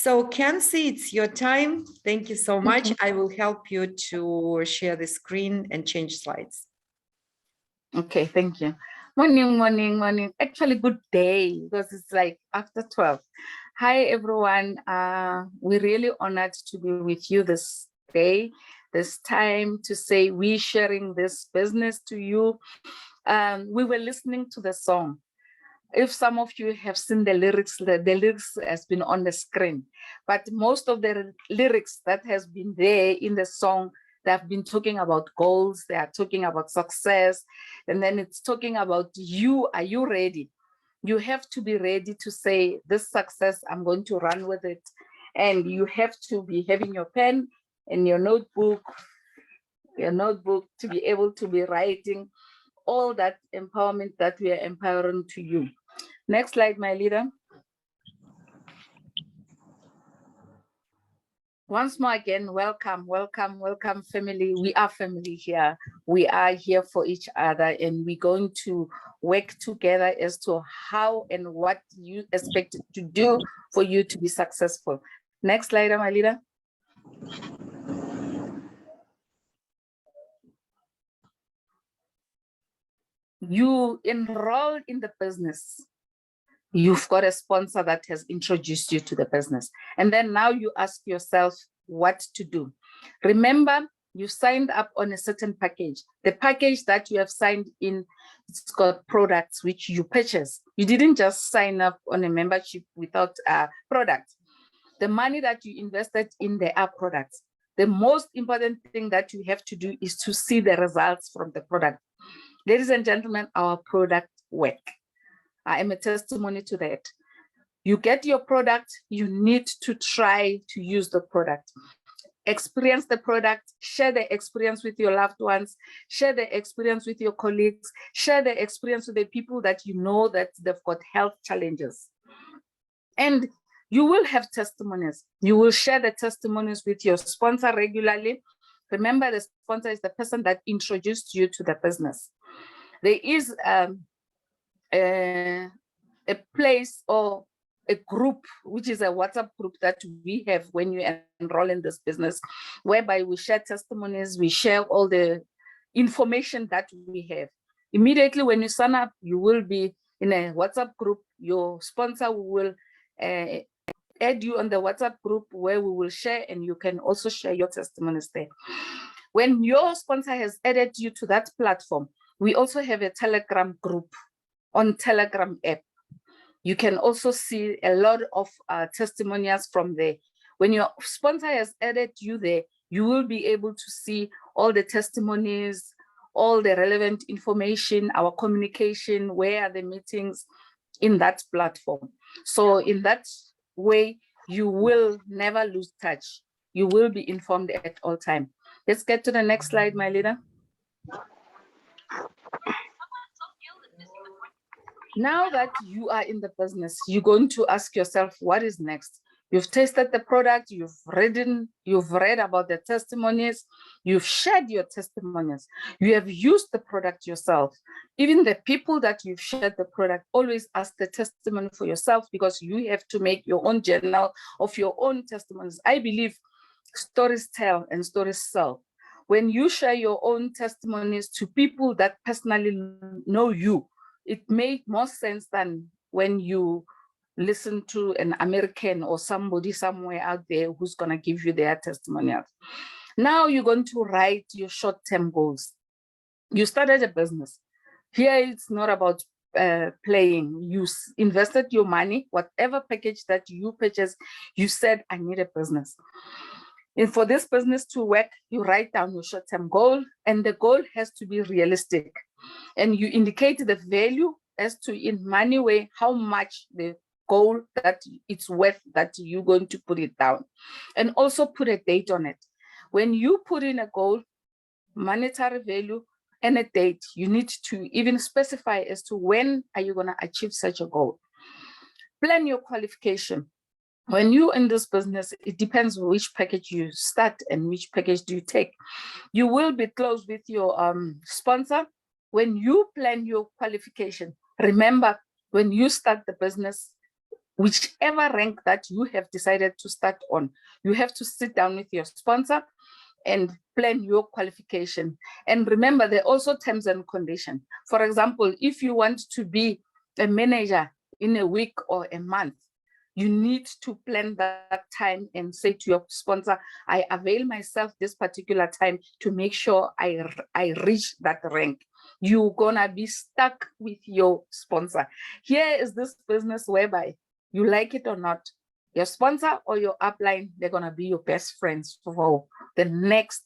So Kenzie, it's your time. Thank you so much. I will help you to share the screen and change slides. Okay, thank you. Morning, morning, morning. Actually, good day, because it's like after 12. Hi, everyone. We're really honored to be with you this day, this time to say we're sharing this business to you. We were listening to the song. If some of you have seen the lyrics has been on the screen, but most of the lyrics that has been there in the song, they have been talking about goals, they are talking about success, and then it's talking about you. Are you ready? You have to be ready to say, this success, I'm going to run with it. And you have to be having your pen and your notebook to be able to be writing all that empowerment that we are empowering to you. Next slide, my leader. Once more again, welcome, welcome, welcome, family. We are family here. We are here for each other, and we're going to work together as to how and what you expect to do for you to be successful. Next slide, my leader. You enroll in the business. You've got a sponsor that has introduced you to the business. And then now you ask yourself what to do. Remember, you signed up on a certain package. The package that you have signed in, it's got products which you purchase. You didn't just sign up on a membership without a product. The money that you invested in, there are products. The most important thing that you have to do is to see the results from the product. Ladies and gentlemen, our product work. I am a testimony to that. You get your product, you need to try to use the product. Experience the product, share the experience with your loved ones, share the experience with your colleagues, share the experience with the people that you know that they've got health challenges. And you will have testimonies. You will share the testimonies with your sponsor regularly. Remember, the sponsor is the person that introduced you to the business. There is a place or a group, which is a WhatsApp group that we have when you enroll in this business, whereby we share testimonies, we share all the information that we have. Immediately when you sign up, you will be in a WhatsApp group. Your sponsor will add you on the WhatsApp group where we will share, and you can also share your testimonies there. When your sponsor has added you to that platform, we also have a Telegram group on Telegram app. You can also see a lot of testimonials from there. When your sponsor has added you there, you will be able to see all the testimonies, all the relevant information, our communication, where are the meetings in that platform. So in that way, you will never lose touch. You will be informed at all time. Let's get to the next slide, my leader. Now that you are in the business, you're going to ask yourself, what is next? You've tasted the product, you've read about the testimonies, you've shared your testimonies, you have used the product yourself. Even the people that you've shared the product, always ask the testimony for yourself, because you have to make your own journal of your own testimonies. I believe stories tell and stories sell. When you share your own testimonies to people that personally know you, it made more sense than when you listen to an American or somebody somewhere out there who's going to give you their testimonials. Now you're going to write your short-term goals. You started a business. Here it's not about playing. You invested your money, whatever package that you purchased, you said, I need a business. And for this business to work, you write down your short-term goal, and the goal has to be realistic. And you indicate the value as to, in money way, how much the goal that it's worth that you're going to put it down. And also put a date on it. When you put in a goal, monetary value, and a date, you need to even specify as to when are you going to achieve such a goal. Plan your qualification. When you're in this business, it depends on which package you start and which package do you take. You will be close with your sponsor. When you plan your qualification, remember, when you start the business, whichever rank that you have decided to start on, you have to sit down with your sponsor and plan your qualification. And remember, there are also terms and conditions. For example, if you want to be a manager in a week or a month, you need to plan that time and say to your sponsor, I avail myself this particular time to make sure I reach that rank. You're gonna be stuck with your sponsor. Here is this business whereby, you like it or not, your sponsor or your upline, they're gonna be your best friends for the next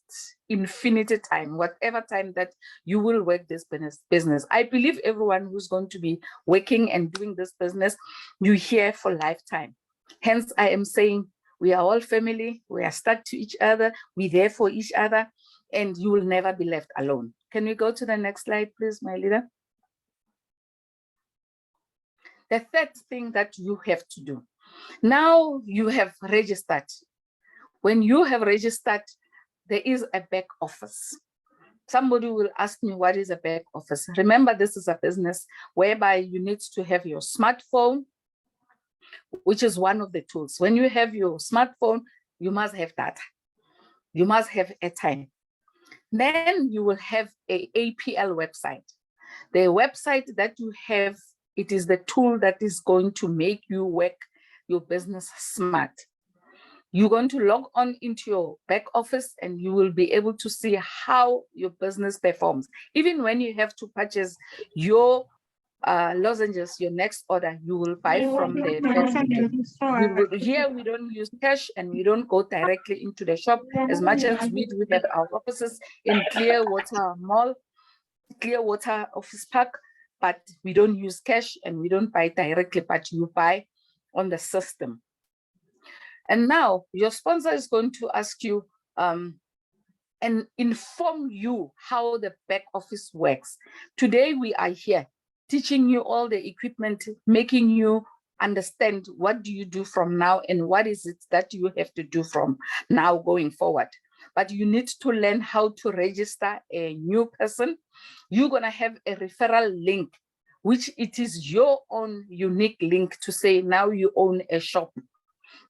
infinity time, whatever time that you will work this business. I believe everyone who's going to be working and doing this business, you're here for lifetime. Hence, I am saying we are all family, we are stuck to each other, we're there for each other, and you will never be left alone. Can we go to the next slide, please, my leader? The third thing that you have to do, now you have registered. When you have registered, there is a back office. Somebody will ask me, what is a back office? Remember, this is a business whereby you need to have your smartphone, which is one of the tools. When you have your smartphone, you must have data. You must have airtime. Then you will have an APL website. The website that you have, it is the tool that is going to make you work your business smart. You're going to log on into your back office and you will be able to see how your business performs. Even when you have to purchase your lozenges, your next order, you will buy from the back. Here we don't use cash and we don't go directly into the shop, as much as we do have our offices in Clearwater Mall, Clearwater Office Park, but we don't use cash and we don't buy directly, but you buy on the system. And now your sponsor is going to ask you and inform you how the back office works. Today we are here teaching you all the equipment, making you understand what do you do from now and what is it that you have to do from now going forward. But you need to learn how to register a new person. You're gonna have a referral link, which it is your own unique link to say now you own a shop.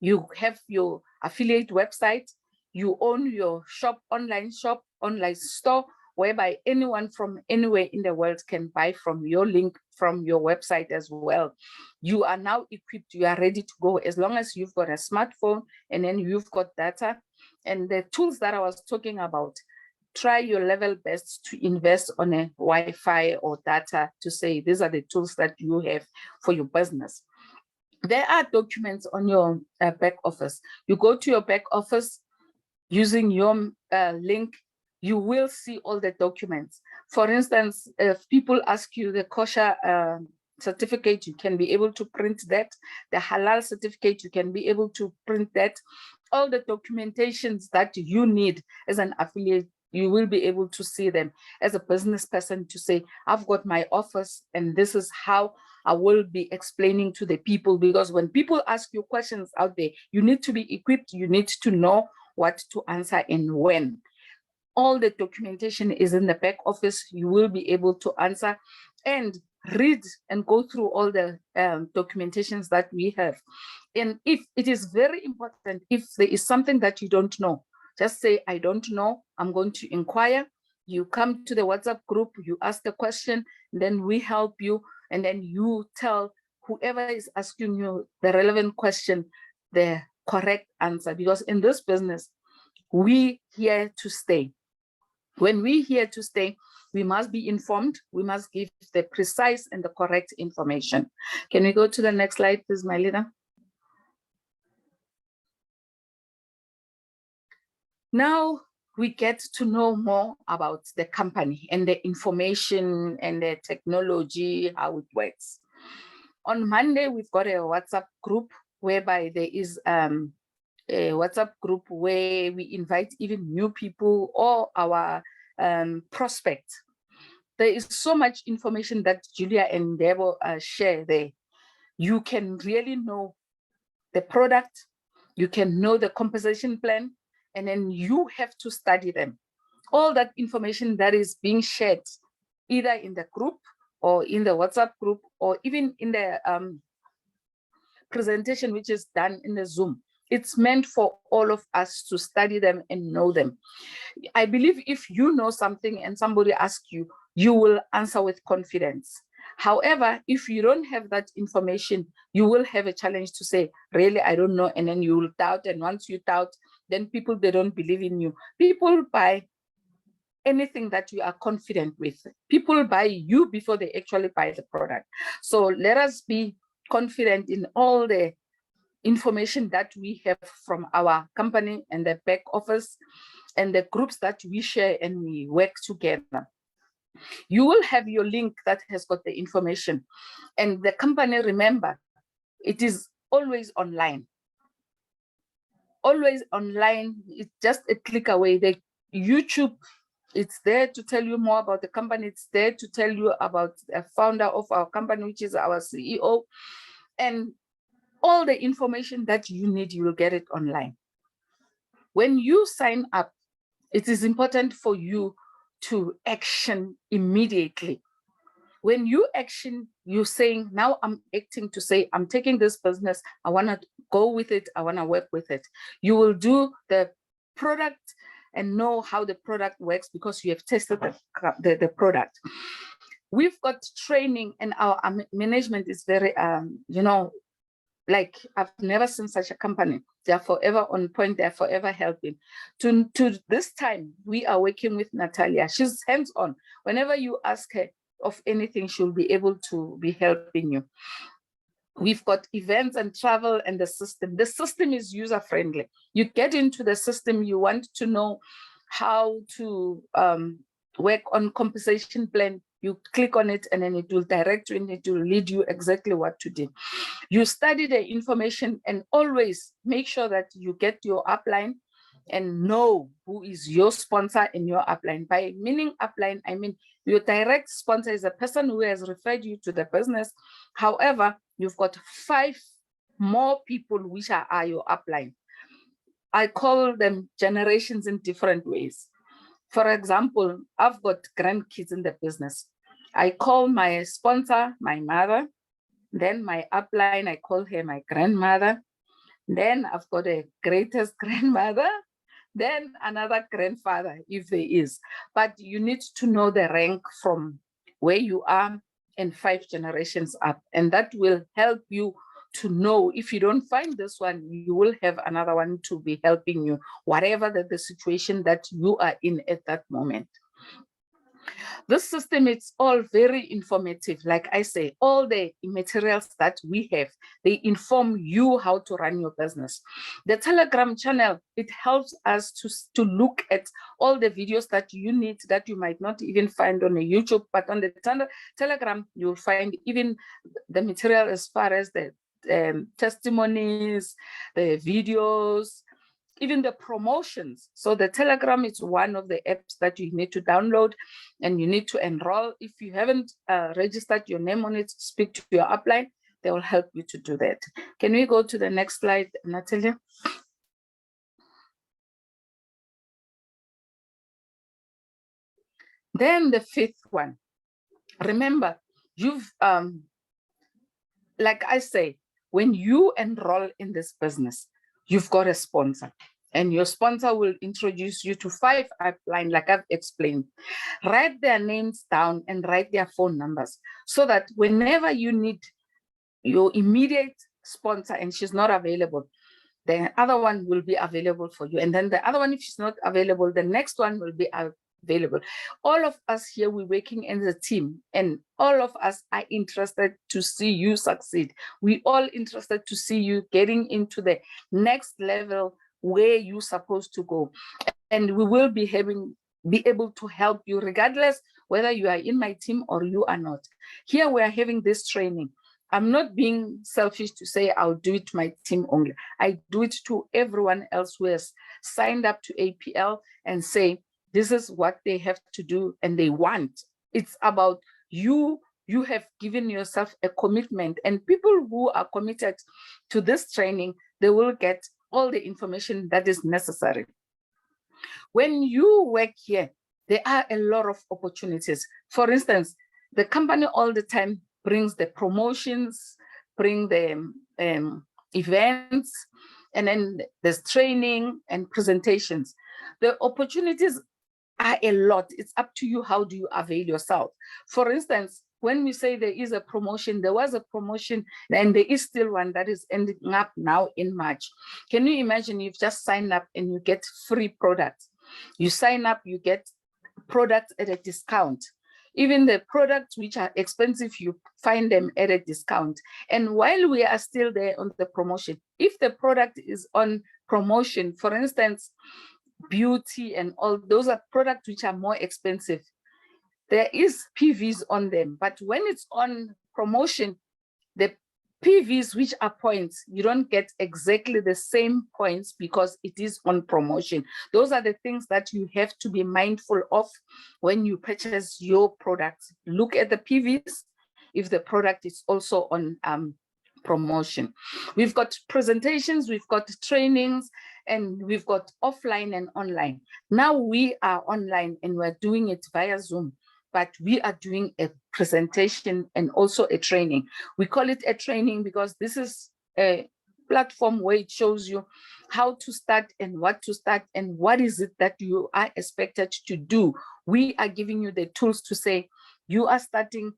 You have your affiliate website, you own your shop, online store, whereby anyone from anywhere in the world can buy from your link from your website as well. You are now equipped, you are ready to go, as long as you've got a smartphone and then you've got data. And the tools that I was talking about, try your level best to invest on a Wi-Fi or data to say, these are the tools that you have for your business. There are documents on your back office. You go to your back office using your link, you will see all the documents. For instance, if people ask you the kosher certificate, you can be able to print that. The halal certificate, you can be able to print that. All the documentations that you need as an affiliate, you will be able to see them. As a business person, to say, I've got my office and this is how I will be explaining to the people. Because when people ask you questions out there, you need to be equipped, you need to know what to answer and when. All the documentation is in the back office. You will be able to answer and read and go through all the documentations that we have. And if it is very important, if there is something that you don't know, just say, I don't know, I'm going to inquire. You come to the WhatsApp group, you ask a question, then we help you, and then you tell whoever is asking you the relevant question the correct answer. Because in this business, we here to stay. When we here to stay, we must be informed, we must give the precise and the correct information. Can we go to the next slide, please, my leader? Now we get to know more about the company and the information and the technology, how it works. On Monday, we've got a WhatsApp group whereby there is a WhatsApp group where we invite even new people or our prospects. There is so much information that Julia and Debo share there. You can really know the product, you can know the composition plan, and then you have to study them. All that information that is being shared, either in the group or in the WhatsApp group, or even in the presentation which is done in the Zoom. It's meant for all of us to study them and know them. I believe if you know something and somebody asks you, you will answer with confidence. However, if you don't have that information, you will have a challenge to say, really, I don't know. And then you will doubt. And once you doubt, then people, they don't believe in you. People buy anything that you are confident with. People buy you before they actually buy the product. So let us be confident in all the information that we have from our company and the back office and the groups that we share and we work together. You will have your link that has got the information. And the company, remember, it is always online. Always online. It's just a click away. The YouTube, it's there to tell you more about the company. It's there to tell you about the founder of our company, which is our CEO. And all the information that you need, you will get it online. When you sign up, it is important for you to action immediately. When you action, you're saying, now I'm acting to say, I'm taking this business, I want to go with it, I want to work with it. You will do the product and know how the product works because you have tested the product. We've got training and our management is very, like I've never seen such a company. They are forever on point. They're forever helping. To this time, we are working with Natalia. She's hands-on. Whenever you ask her of anything, she'll be able to be helping you. We've got events and travel and the system. The system is user-friendly. You get into the system, you want to know how to work on compensation plan. You click on it and then it will direct you and it will lead you exactly what to do. You study the information and always make sure that you get your upline and know who is your sponsor in your upline. By meaning upline, I mean your direct sponsor is a person who has referred you to the business. However, you've got 5 more people which are your upline. I call them generations in different ways. For example, I've got grandkids in the business. I call my sponsor my mother, then my upline, I call her my grandmother. Then I've got a greatest grandmother, then another grandfather, if there is. But you need to know the rank from where you are and 5 generations up. And that will help you to know if you don't find this one, you will have another one to be helping you, whatever the situation that you are in at that moment. This system, it's all very informative. Like I say, all the materials that we have, they inform you how to run your business. The Telegram channel, it helps us to look at all the videos that you need that you might not even find on a YouTube, but on the Telegram, you'll find even the material as far as the testimonies, the videos, even the promotions. So the Telegram is one of the apps that you need to download and you need to enroll. If you haven't registered your name on it, speak to your upline. They will help you to do that. Can we go to the next slide, Natalia? Then the 5th one. Remember, you've, like I say, when you enroll in this business, you've got a sponsor and your sponsor will introduce you to 5 upline, like I've explained. Write their names down and write their phone numbers so that whenever you need your immediate sponsor and she's not available, the other one will be available for you. And then the other one, if she's not available, the next one will be available. All of us here, we're working as a team and all of us are interested to see you succeed. We all interested to see you getting into the next level where you're supposed to go. And we will be able to help you regardless whether you are in my team or you are not. Here we are having this training. I'm not being selfish to say I'll do it to my team only. I do it to everyone else who has signed up to APL and say, this is what they have to do and they want. It's about you. You have given yourself a commitment, and people who are committed to this training, they will get all the information that is necessary. When you work here, there are a lot of opportunities. For instance, the company all the time brings the promotions, bring the events, and then there's training and presentations. The opportunities are a lot. It's up to you. How do you avail yourself? For instance, when we say there is a promotion, there was a promotion and there is still one that is ending up now in March. Can you imagine you've just signed up and you get free products? You sign up, you get products at a discount. Even the products which are expensive, you find them at a discount. And while we are still there on the promotion, if the product is on promotion, for instance, beauty and all, those are products which are more expensive, there is PVs on them. But when it's on promotion, the PVs, which are points, you don't get exactly the same points because it is on promotion. Those are the things that you have to be mindful of when you purchase your products. Look at the PVs if the product is also on promotion. We've got presentations, we've got trainings, and we've got offline and online. Now we are online and we're doing it via Zoom, but we are doing a presentation and also a training. We call it a training because this is a platform where it shows you how to start and what to start and what is it that you are expected to do. We are giving you the tools to say, you are starting,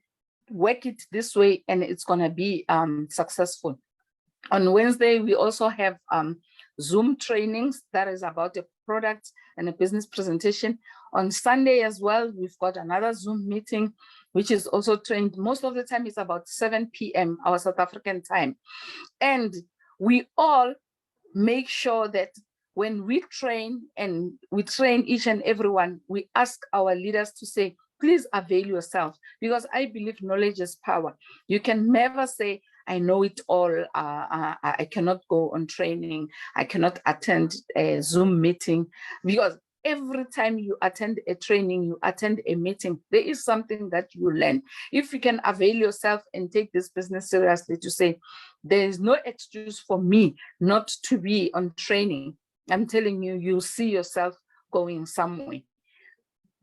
work it this way and it's gonna be successful. On Wednesday, we also have Zoom trainings that is about a product and a business presentation. On Sunday as well, we've got another Zoom meeting, which is also trained. Most of the time it's about 7 p.m. our South African time. And we all make sure that when we train, and we train each and everyone, we ask our leaders to say, please avail yourself, because I believe knowledge is power. You can never say, I know it all, I cannot go on training, I cannot attend a Zoom meeting, because every time you attend a training, you attend a meeting, there is something that you learn. If you can avail yourself and take this business seriously to say, there is no excuse for me not to be on training, I'm telling you, you'll see yourself going somewhere.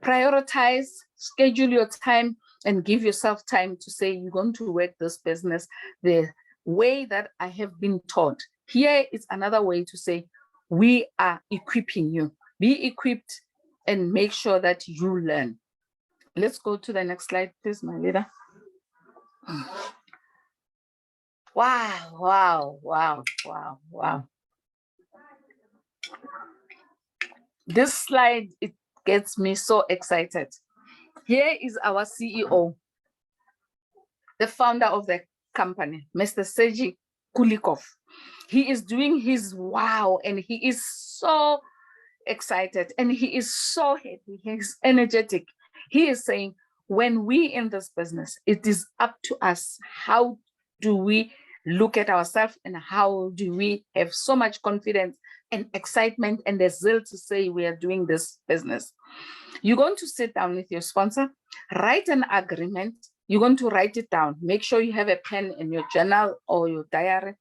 Prioritize, schedule your time, and give yourself time to say, you're going to work this business the way that I have been taught. Here is another way to say, we are equipping you. Be equipped and make sure that you learn. Let's go to the next slide, please, my leader. Wow, wow, wow, wow, wow. This slide, it gets me so excited. Here is our CEO, the founder of the company, Mr. Sergey Kulikov. He is doing his wow, and he is so excited, and he is so happy, he's energetic. He is saying, when we in this business, it is up to us. How do we look at ourselves, and how do we have so much confidence and excitement and the zeal to say we are doing this business? You're going to sit down with your sponsor, write an agreement. You're going to write it down. Make sure you have a pen in your journal or your diary.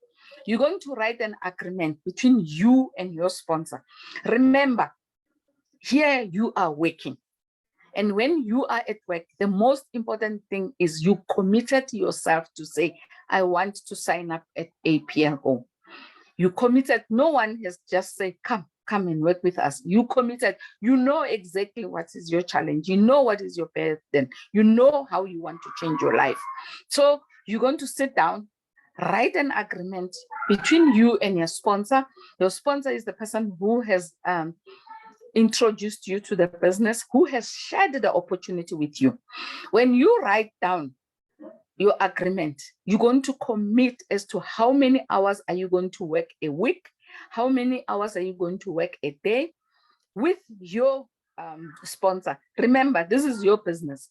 You're going to write an agreement between you and your sponsor. Remember, here you are working. And when you are at work, the most important thing is you committed yourself to say, I want to sign up at APL. You committed. No one has just said, come and work with us. You committed. You know exactly what is your challenge. You know what is your burden. You know how you want to change your life. So you're going to sit down, write an agreement between you and your sponsor. Your sponsor is the person who has introduced you to the business, who has shared the opportunity with you. When you write down your agreement, you're going to commit as to how many hours are you going to work a week, how many hours are you going to work a day with your sponsor. Remember, this is your business.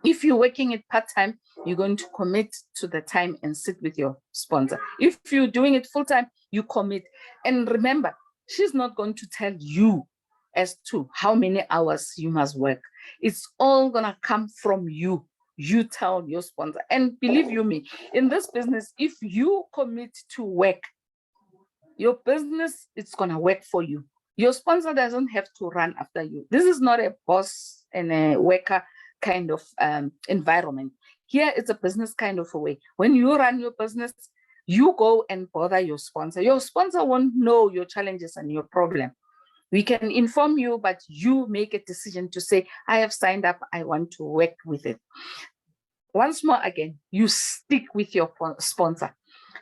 If you're working it part-time, you're going to commit to the time and sit with your sponsor. If you're doing it full-time, you commit. And remember, she's not going to tell you as to how many hours you must work. It's all gonna come from you. You tell your sponsor. And believe you me, in this business, if you commit to work, your business, it's gonna work for you. Your sponsor doesn't have to run after you. This is not a boss and a worker kind of environment. Here it's a business kind of a way. When you run your business, you go and bother your sponsor. Your sponsor won't know your challenges and your problem. We can inform you, but you make a decision to say, I have signed up, I want to work with it. Once more again, you stick with your sponsor.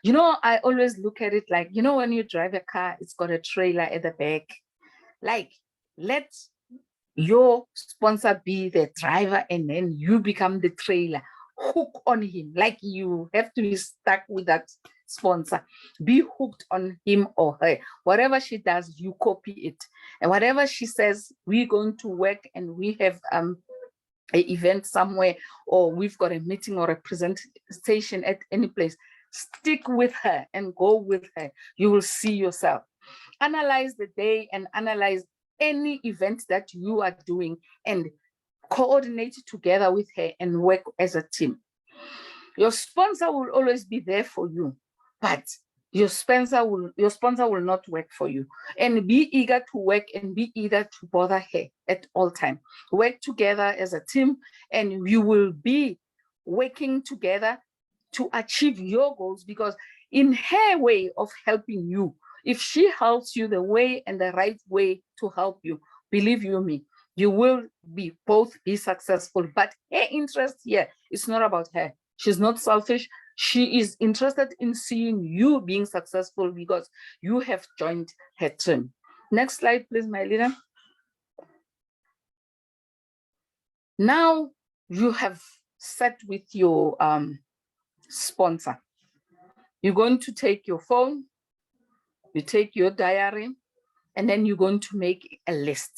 You know, I always look at it like, you know, when you drive a car, it's got a trailer at the back. Like, let your sponsor be the driver and then you become the trailer. Hook on him. Like, you have to be stuck with that sponsor. Be hooked on him or her. Whatever she does, you copy it. And whatever she says, we're going to work and we have an event somewhere, or we've got a meeting or a presentation at any place, stick with her and go with her. You will see yourself. Analyze the day and analyze any event that you are doing and coordinate together with her and work as a team. Your sponsor will always be there for you, but your sponsor will not work for you. And be eager to work and be eager to bother her at all times. Work together as a team and you will be working together to achieve your goals, because in her way of helping you, if she helps you the way and the right way to help you, believe you me, you will both be successful. But her interest here is not about her. She's not selfish. She is interested in seeing you being successful because you have joined her team. Next slide, please, my leader. Now you have sat with your sponsor. You're going to take your phone, you take your diary, and then you're going to make a list.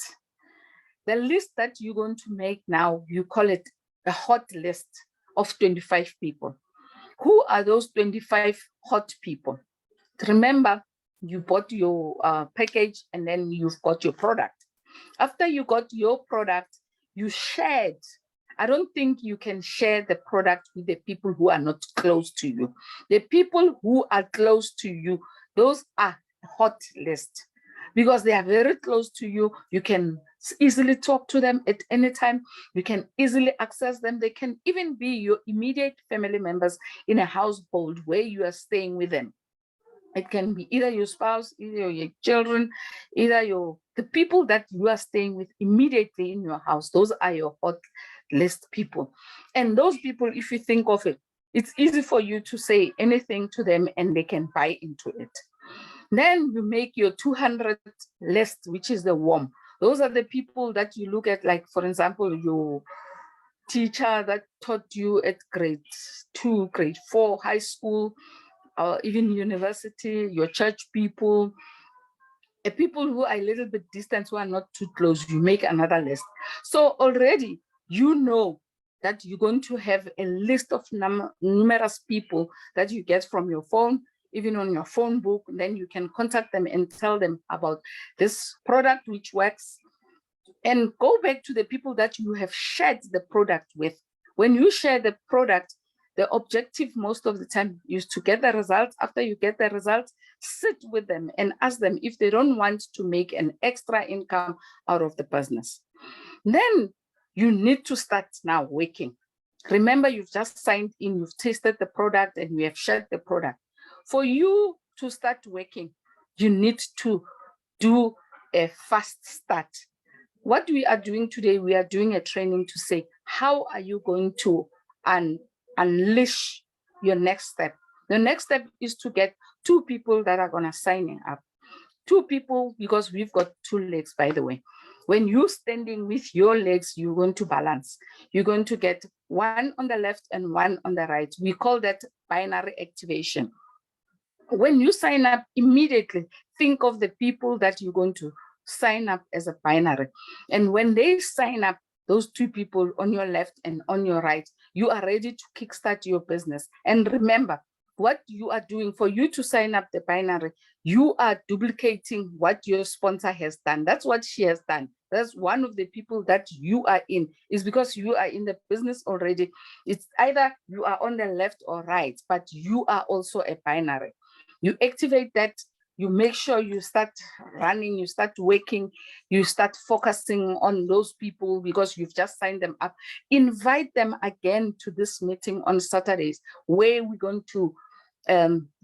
The list that you're going to make now, you call it a hot list of 25 people. Who are those 25 hot people? Remember, you bought your package and then you've got your product. After you got your product, you shared. I don't think you can share the product with the people who are not close to you. The people who are close to you, those are hot list, because they are very close to you. You can easily talk to them at any time. You can easily access them. They can even be your immediate family members in a household where you are staying with them. It can be either your spouse, either your children, either the people that you are staying with immediately in your house. Those are your hot list people. And those people, if you think of it, it's easy for you to say anything to them and they can buy into it. Then you make your 200 list, which is the warm. Those are the people that you look at, like, for example, your teacher that taught you at grade 2, grade 4, high school, or even university, your church people, people who are a little bit distant, who are not too close, you make another list. So already you know that you're going to have a list of numerous people that you get from your phone, even on your phone book. Then you can contact them and tell them about this product which works, and go back to the people that you have shared the product with. When you share the product, the objective most of the time is to get the results. After you get the results, sit with them and ask them if they don't want to make an extra income out of the business. Then you need to start now working. Remember, you've just signed in, you've tasted the product and you have shared the product. For you to start working, you need to do a fast start. What we are doing today, we are doing a training to say, how are you going to unleash your next step? The next step is to get 2 people that are going to sign up. 2 people, because we've got 2 legs, by the way. When you're standing with your legs, you're going to balance. You're going to get 1 on the left and 1 on the right. We call that binary activation. When you sign up, immediately think of the people that you're going to sign up as a binary. And when they sign up, those 2 people on your left and on your right, you are ready to kickstart your business. And remember, what you are doing, for you to sign up the binary, you are duplicating what your sponsor has done. That's what she has done. That's one of the people that you are in, is because you are in the business already. It's either you are on the left or right, but you are also a binary. You activate that. You make sure you start running, you start working, you start focusing on those people because you've just signed them up. Invite them again to this meeting on Saturdays, where we're going to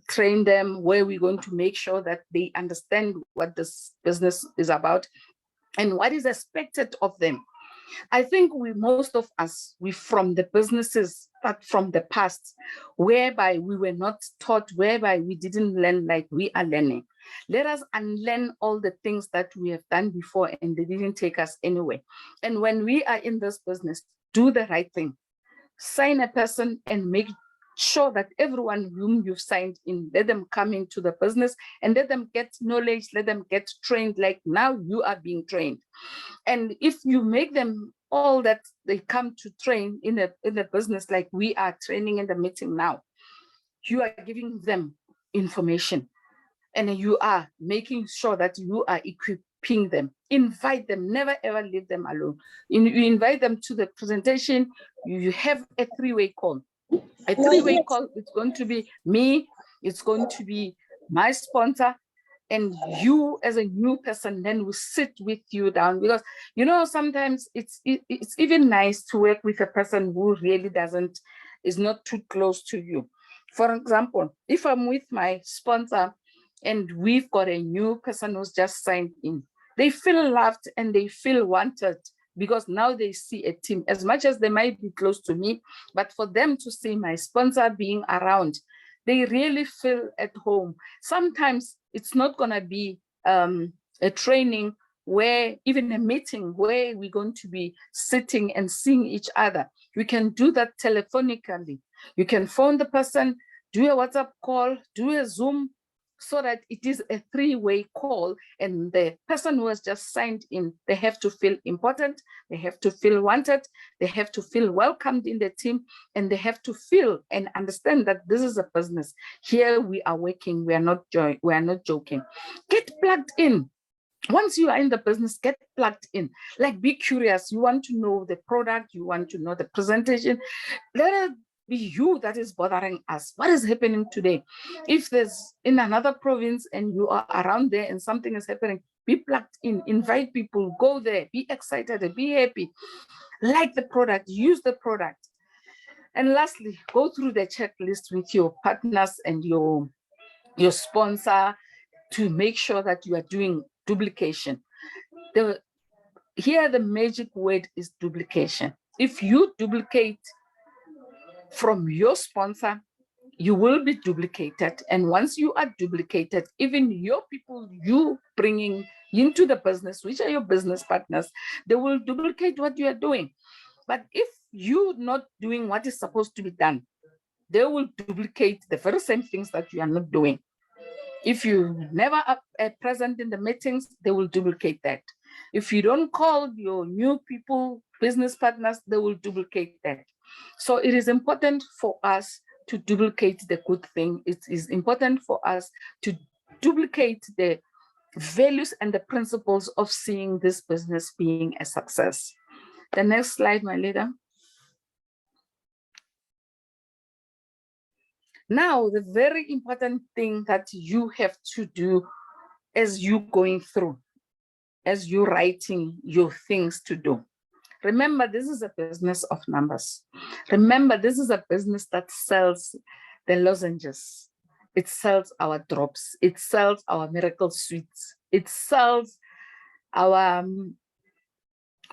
train them, where we're going to make sure that they understand what this business is about and what is expected of them. I think most of us, we from the businesses, but from the past, whereby we were not taught, whereby we didn't learn like we are learning. Let us unlearn all the things that we have done before and they didn't take us anywhere. And when we are in this business, do the right thing. Sign a person and make sure that everyone whom you've signed in, let them come into the business and let them get knowledge, let them get trained like now you are being trained. And if you make them all that they come to train in a business like we are training in the meeting now, you are giving them information and you are making sure that you are equipping them. Invite them, never ever leave them alone. You invite them to the presentation, you have a three-way call. A three-way call, it's going to be me, it's going to be my sponsor, and you as a new person then will sit with you down, because sometimes it's even nice to work with a person who really is not too close to you. For example, if I'm with my sponsor and we've got a new person who's just signed in, they feel loved and they feel wanted, because now they see a team, as much as they might be close to me, but for them to see my sponsor being around, they really feel at home. Sometimes it's not going to be a training where, even a meeting where we're going to be sitting and seeing each other. We can do that telephonically. You can phone the person, do a WhatsApp call, do a Zoom, so that it is a three-way call, and the person who has just signed in, they have to feel important, they have to feel wanted, they have to feel welcomed in the team, and they have to feel and understand that this is a business. Here we are working, we are not joking. Get plugged in. Once you are in the business, get plugged in. Like, be curious. You want to know the product, you want to know the presentation. Let it be you that is bothering us. What is happening today? If there's in another province and you are around there and something is happening, be plugged in, invite people, go there, be excited, be happy, like the product, use the product. And lastly, go through the checklist with your partners and your sponsor to make sure that you are doing duplication. Here the magic word is duplication. If you duplicate from your sponsor, you will be duplicated. And once you are duplicated, even your people you bringing into the business, which are your business partners, they will duplicate what you are doing. But if you're not doing what is supposed to be done, they will duplicate the very same things that you are not doing. If you never are present in the meetings, they will duplicate that. If you don't call your new people, business partners, they will duplicate that. So it is important for us to duplicate the good thing. It is important for us to duplicate the values and the principles of seeing this business being a success. The next slide, my leader. Now, the very important thing that you have to do as you going through, as you writing your things to do. Remember, this is a business of numbers. Remember, this is a business that sells the lozenges. It sells our drops. It sells our miracle sweets. It sells our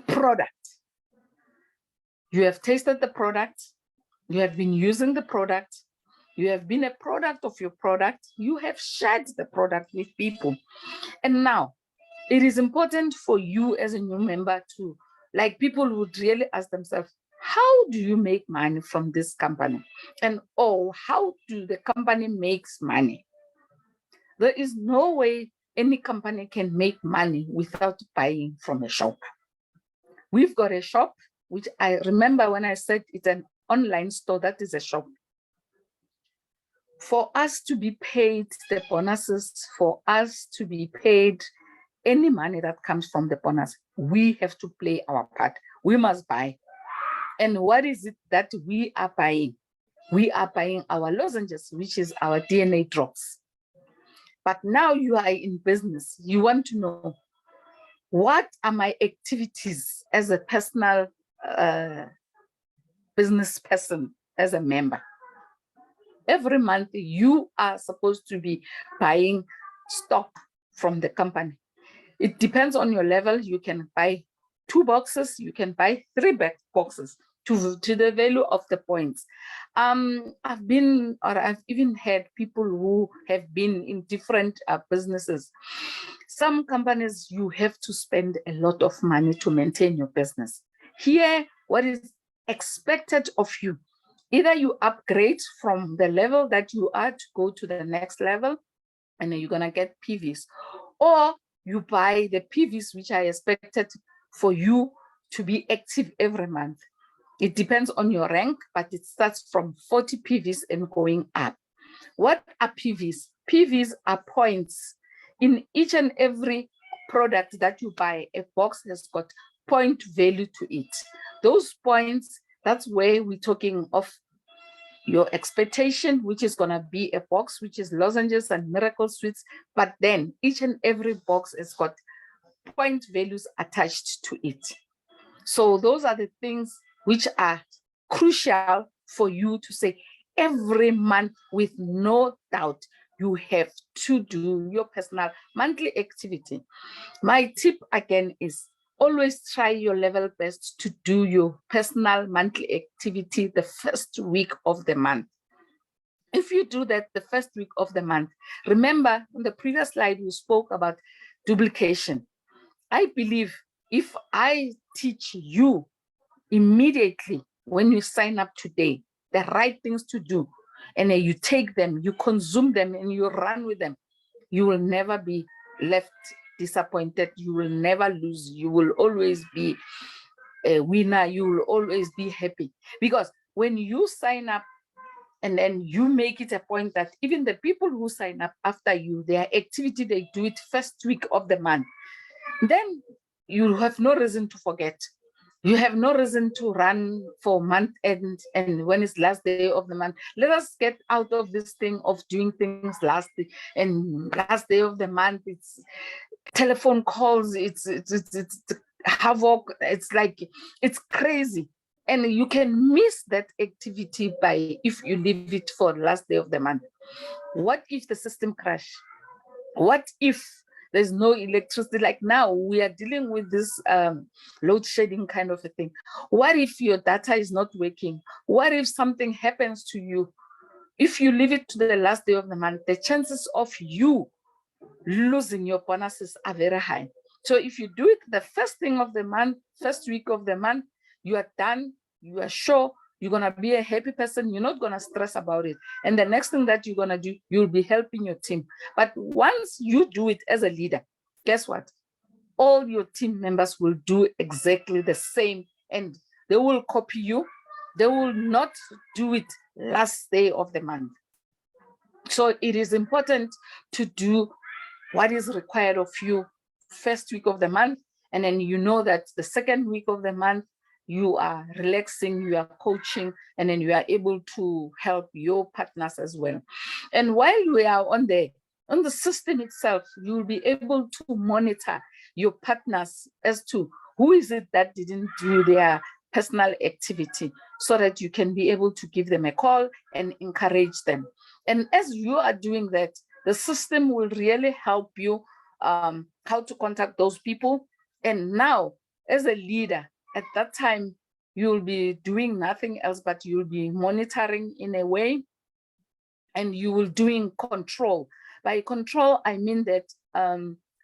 product. You have tasted the product. You have been using the product. You have been a product of your product. You have shared the product with people. And now it is important for you as a new member to, like, people would really ask themselves, how do you make money from this company? And how do the company makes money? There is no way any company can make money without buying from a shop. We've got a shop, which I remember when I said it's an online store, that is a shop. For us to be paid the bonuses, for us to be paid any money that comes from the bonus, we have to play our part. We must buy. And what is it that we are buying? We are buying our lozenges, which is our DNA drops. But now you are in business. You want to know, what are my activities as a personal business person, as a member? Every month, you are supposed to be buying stock from the company. It depends on your level. You can buy 2 boxes, you can buy 3 boxes to the value of the points. I've even had people who have been in different businesses. Some companies, you have to spend a lot of money to maintain your business. Here, what is expected of you, either you upgrade from the level that you are to go to the next level, and then you're gonna get PVs, or you buy the PVs which are expected for you to be active every month. It depends on your rank, but it starts from 40 PVs and going up. What are PVs? PVs are points. In each and every product that you buy, a box has got point value to it. Those points, that's where we're talking of your expectation, which is going to be a box, which is lozenges and miracle sweets. But then each and every box has got point values attached to it. So those are the things which are crucial for you to say every month, with no doubt, you have to do your personal monthly activity. My tip again is always try your level best to do your personal monthly activity the first week of the month. If you do that the first week of the month, remember in the previous slide, we spoke about duplication. I believe if I teach you immediately when you sign up today, the right things to do, and then you take them, you consume them, and you run with them, you will never be left disappointed. You will never lose. You will always be a winner. You will always be happy. Because when you sign up and then you make it a point that even the people who sign up after you, their activity, they do it first week of the month, then you have no reason to forget. You have no reason to run for month end and when it's last day of the month. Let us get out of this thing of doing things last day of the month. It's telephone calls, it's havoc. It's like, it's crazy. And you can miss that activity by if you leave it for last day of the month. What if the system crash? What if there's no electricity? Like now we are dealing with this load shedding kind of a thing. What if your data is not working? What if something happens to you? If you leave it to the last day of the month, the chances of you losing your bonuses are very high. So if you do it the first thing of the month, first week of the month, you are done, you are sure you're going to be a happy person. You're not going to stress about it. And the next thing that you're going to do, you'll be helping your team. But once you do it as a leader, guess what? All your team members will do exactly the same, and they will copy you. They will not do it last day of the month. So it is important to do what is required of you first week of the month. And then you know that the second week of the month, you are relaxing, you are coaching, and then you are able to help your partners as well. And while we are on the system itself, you will be able to monitor your partners as to who is it that didn't do their personal activity, so that you can be able to give them a call and encourage them. And as you are doing that, the system will really help you how to contact those people. And now, as a leader, at that time, you'll be doing nothing else, but you'll be monitoring in a way, and you will doing control. By control, I mean that,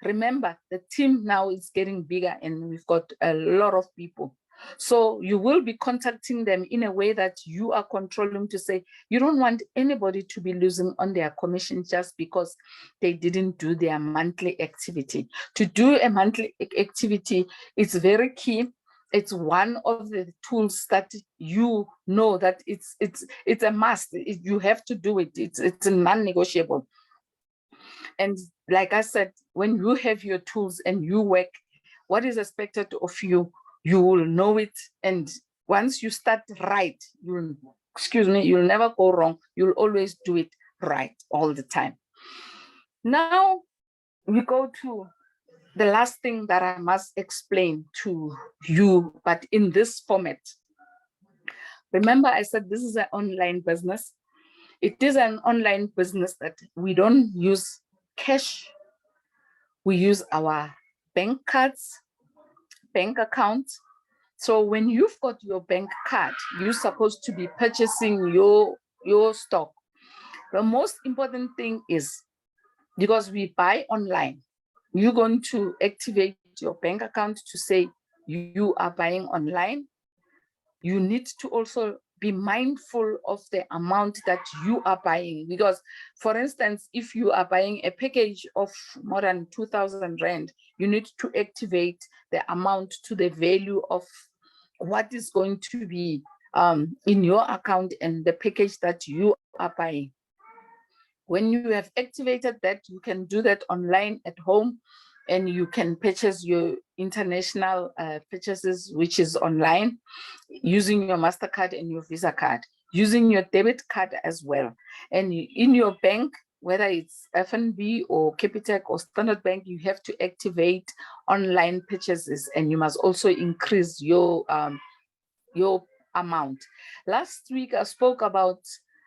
remember, the team now is getting bigger and we've got a lot of people. So you will be contacting them in a way that you are controlling, to say you don't want anybody to be losing on their commission just because they didn't do their monthly activity. To do a monthly activity is very key. It's one of the tools that you know that it's a must. You have to do it. It's non-negotiable. And like I said, when you have your tools and you work, what is expected of you, you will know it. And once you start right, you'll never go wrong. You'll always do it right all the time. Now we go to the last thing that I must explain to you, but in this format. Remember, I said this is an online business. It is an online business that we don't use cash. We use our bank cards, bank accounts. So when you've got your bank card, you're supposed to be purchasing your stock. The most important thing is, because we buy online, you're going to activate your bank account to say you are buying online. You need to also be mindful of the amount that you are buying, because for instance, if you are buying a package of more than 2,000 rand, you need to activate the amount to the value of what is going to be in your account and the package that you are buying. When you have activated that, you can do that online at home, and you can purchase your international purchases, which is online, using your MasterCard and your Visa card, using your debit card as well. And in your bank, whether it's FNB or Capitec or Standard Bank, you have to activate online purchases, and you must also increase your amount. Last week, I spoke about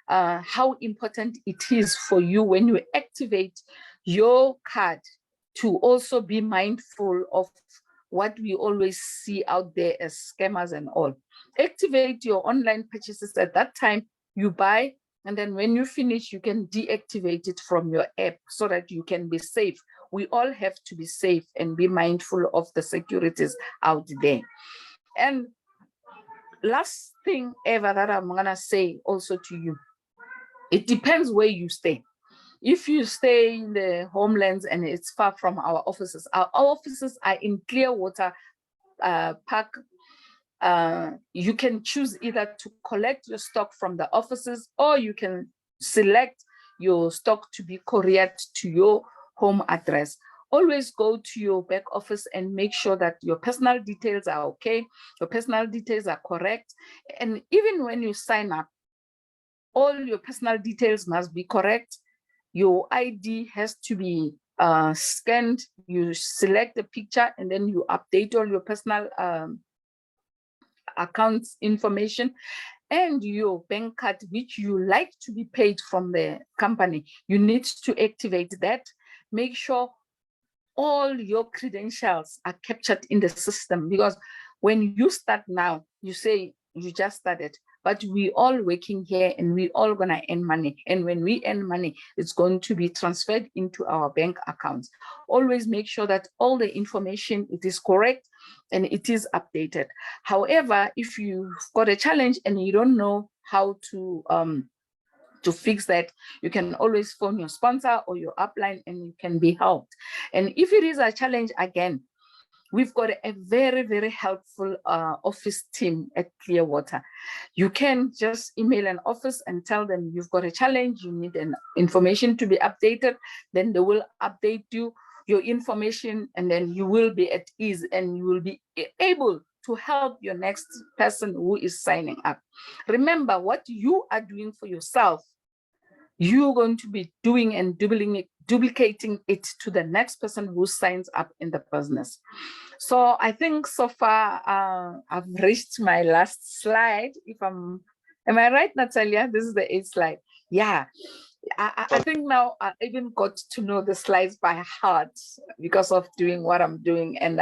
how important it is for you when you activate your card to also be mindful of what we always see out there as scammers and all. Activate your online purchases at that time. You buy, and then when you finish, you can deactivate it from your app so that you can be safe. We all have to be safe and be mindful of the securities out there. And last thing ever that I'm gonna say also to you, it depends where you stay. If you stay in the homelands and it's far from our offices are in Clearwater Park, you can choose either to collect your stock from the offices, or you can select your stock to be couriered to your home address. Always go to your back office and make sure that your personal details are okay, your personal details are correct. And even when you sign up, all your personal details must be correct. Your ID has to be scanned. You select a picture, and then you update all your personal accounts information, and your bank card, which you like to be paid from the company. You need to activate that. Make sure all your credentials are captured in the system, because when you start now, you say you just started, but we all working here and we all gonna earn money. And when we earn money, it's going to be transferred into our bank accounts. Always make sure that all the information, it is correct and it is updated. However, if you've got a challenge and you don't know how to fix that, you can always phone your sponsor or your upline and you can be helped. And if it is a challenge, again, we've got a very, very helpful office team at Clearwater. You can just email an office and tell them you've got a challenge, you need an information to be updated, then they will update you your information, and then you will be at ease and you will be able to help your next person who is signing up. Remember, what you are doing for yourself, you're going to be doing and duplicating it to the next person who signs up in the business. So I think so far I've reached my last slide. Am I right, Natalia? This is the 8th slide. Yeah. I think now I even got to know the slides by heart because of doing what I'm doing. And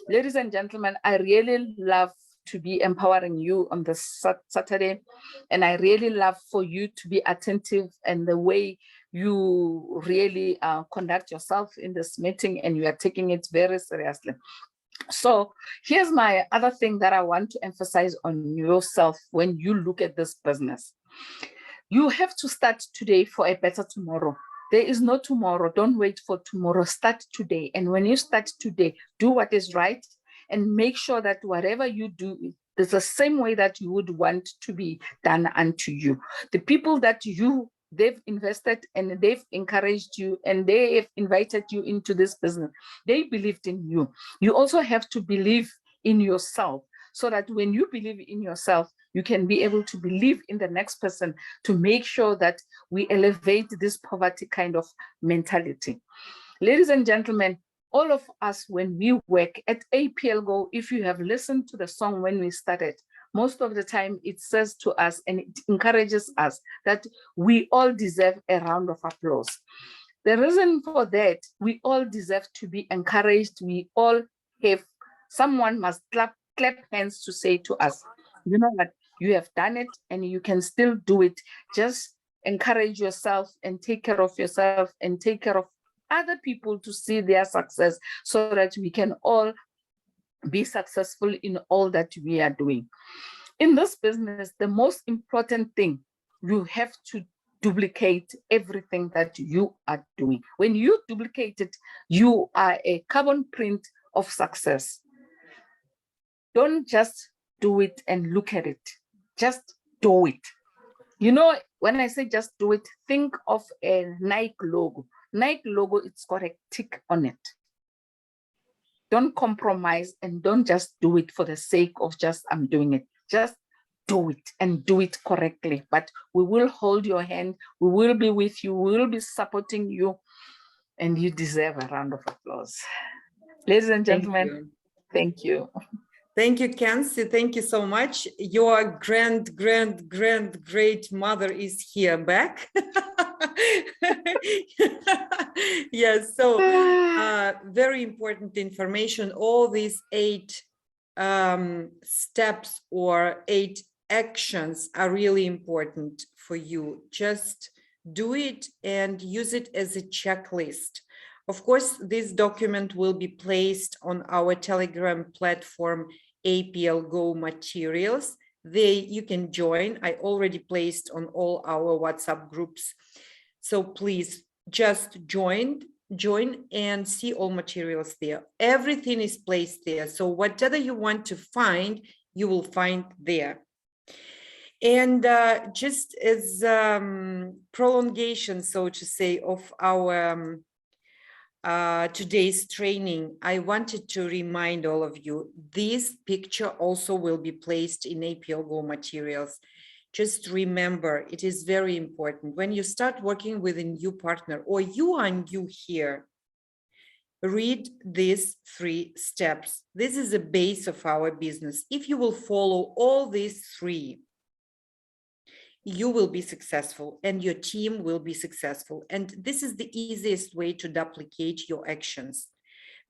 ladies and gentlemen, I really love to be empowering you on this Saturday. And I really love for you to be attentive and the way you really conduct yourself in this meeting, and you are taking it very seriously. So here's my other thing that I want to emphasize on yourself when you look at this business. You have to start today for a better tomorrow. There is no tomorrow. Don't wait for tomorrow. Start today. And when you start today, do what is right and make sure that whatever you do is the same way that you would want to be done unto you. The people that they've invested and they've encouraged you and they have invited you into this business, they believed in you. You also have to believe in yourself, so that when you believe in yourself, you can be able to believe in the next person to make sure that we elevate this poverty kind of mentality. Ladies and gentlemen, all of us, when we work at APL Go, if you have listened to the song when we started, most of the time it says to us and it encourages us that we all deserve a round of applause. The reason for that, we all deserve to be encouraged. We all have, someone must clap hands to say to us, you know what, you have done it and you can still do it. Just encourage yourself and take care of yourself and take care of other people to see their success so that we can all be successful in all that we are doing. In this business, the most important thing, you have to duplicate everything that you are doing. When you duplicate it, you are a carbon print of success. Don't just do it and look at it. Just do it. You know, when I say just do it, think of a Nike logo. Nike logo, it's got a tick on it. Don't compromise and don't just do it for the sake of just I'm doing it. Just do it and do it correctly. But we will hold your hand. We will be with you. We will be supporting you. And you deserve a round of applause. Ladies and gentlemen, thank you. Thank you, Kenzie. Thank you so much. Your great mother is here back. Yes, so very important information. All these 8 steps or 8 actions are really important for you. Just do it and use it as a checklist. Of course, this document will be placed on our Telegram platform, APL Go Materials. You can join. I already placed on all our WhatsApp groups. So please just join and see all materials there. Everything is placed there. So whatever you want to find, you will find there. And just as prolongation, so to say, of our today's training, I wanted to remind all of you, this picture also will be placed in APL Go materials. Just remember, it is very important when you start working with a new partner or you are new here, read these 3 steps. This is the base of our business. If you will follow all these 3, you will be successful and your team will be successful. And this is the easiest way to duplicate your actions.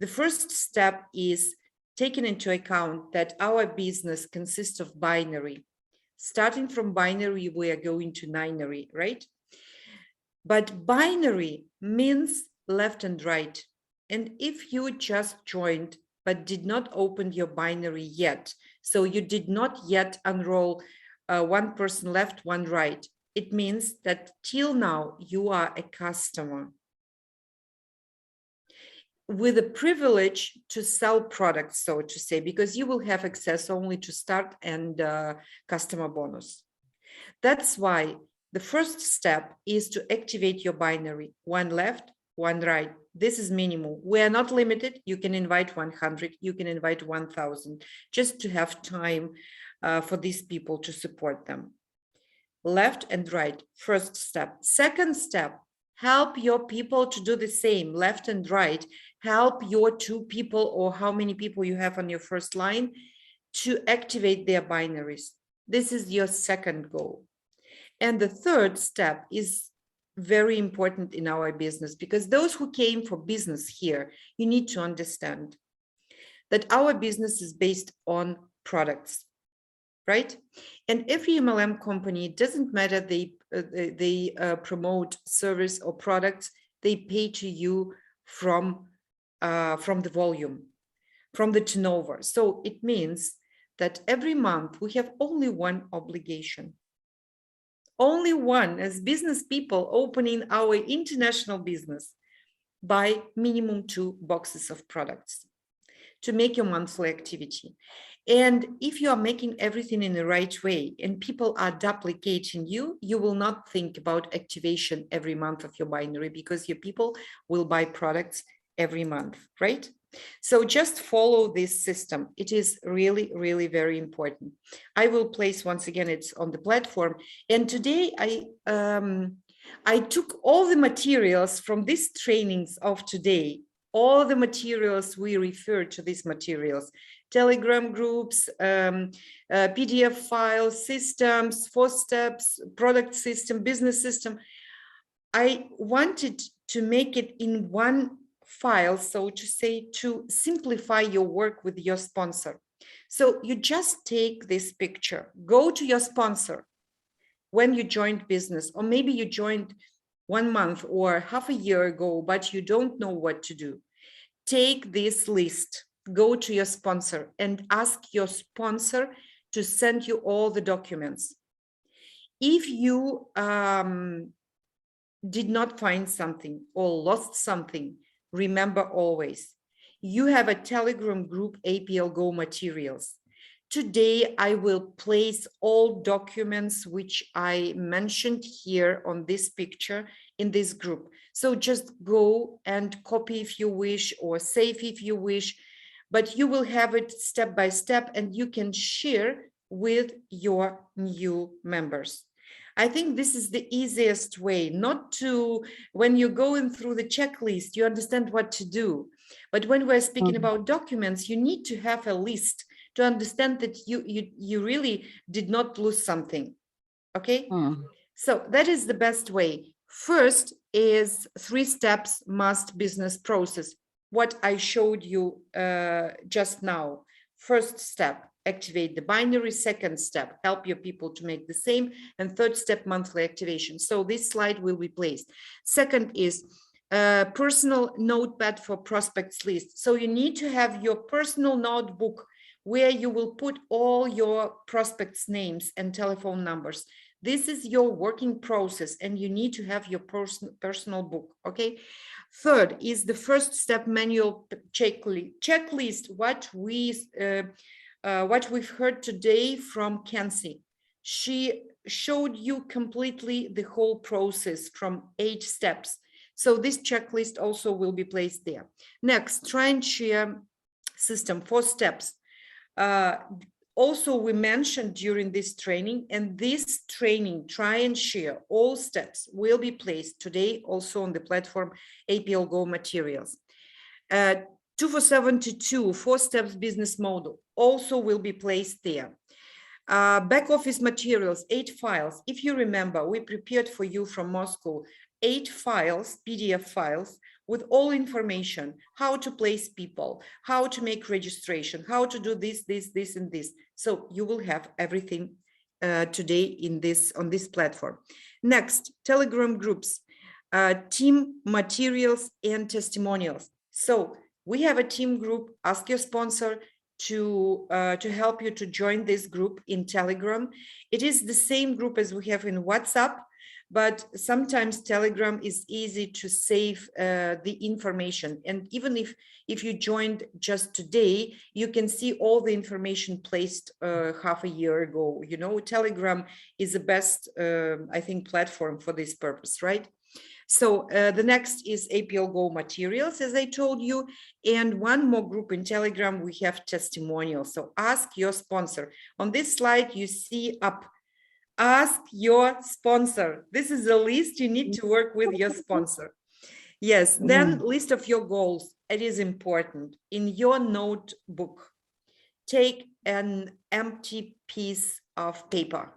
The first step is taking into account that our business consists of binary. Starting from binary, we are going to ninary, right? But binary means left and right. And if you just joined, but did not open your binary yet, so you did not yet unroll one person left, one right, it means that till now you are a customer with a privilege to sell products, so to say, because you will have access only to start and customer bonus. That's why the first step is to activate your binary, one left, one right. This is minimum. We are not limited. You can invite 100, you can invite 1,000, just to have time for these people to support them. Left and right, first step. Second step, help your people to do the same, left and right. Help your 2 people or how many people you have on your first line to activate their binaries. This is your second goal. And the third step is very important in our business, because those who came for business here, you need to understand that our business is based on products, right? And every MLM company, it doesn't matter they promote service or products, they pay to you from the volume, from the turnover. So it means that every month we have only one obligation. Only one, as business people opening our international business, buy minimum 2 boxes of products to make your monthly activity. And if you are making everything in the right way and people are duplicating you, you will not think about activation every month of your binary, because your people will buy products every month, right? So just follow this system. It is really, really very important. I will place, once again, it's on the platform. And today I took all the materials from these trainings of today all the materials we refer to these materials, Telegram groups, PDF files, systems, 4 steps, product system, business system. I wanted to make it in one file, so to say, to simplify your work with your sponsor. So you just take this picture, go to your sponsor when you joined business, or maybe you joined 1 month or half a year ago, but you don't know what to do. Take this list, go to your sponsor and ask your sponsor to send you all the documents. If you did not find something or lost something, remember always, you have a Telegram group, APL Go materials. Today, I will place all documents which I mentioned here on this picture in this group. So just go and copy if you wish, or save if you wish, but you will have it step by step and you can share with your new members. I think this is the easiest way, not to, when you're going through the checklist, you understand what to do. But when we're speaking about documents, you need to have a list to understand that you really did not lose something. Okay. So that is the best way. First is 3 steps must business process. What I showed you just now. First step, activate the binary. Second step, help your people to make the same. And third step, monthly activation. So this slide will be placed. Second is personal notepad for prospects list. So you need to have your personal notebook where you will put all your prospects' names and telephone numbers. This is your working process and you need to have your personal book, okay? Third is the first step manual checklist, what we've heard today from Kenzie. She showed you completely the whole process from 8 steps. So this checklist also will be placed there. Next, try and share system, 4 steps. Also, we mentioned during this training, and this training, try and share, all steps will be placed today also on the platform APL Go materials. 24722, 4 steps business model, also will be placed there. Back office materials, 8 files. If you remember, we prepared for you from Moscow 8 files, PDF files, with all information, how to place people, how to make registration, how to do this, this, and this. So you will have everything today in on this platform. Next, Telegram groups, team materials and testimonials. So we have a team group. Ask your sponsor to help you to join this group in Telegram. It is the same group as we have in WhatsApp, but sometimes Telegram is easy to save the information. And even if you joined just today, you can see all the information placed half a year ago. You know, Telegram is the best, I think, platform for this purpose, right? So the next is APL Go materials, as I told you. And one more group in Telegram, we have testimonials. So ask your sponsor. On this slide, you see up, ask your sponsor. This is the list you need to work with your sponsor. Yes, then list of your goals. It is important. In your notebook, take an empty piece of paper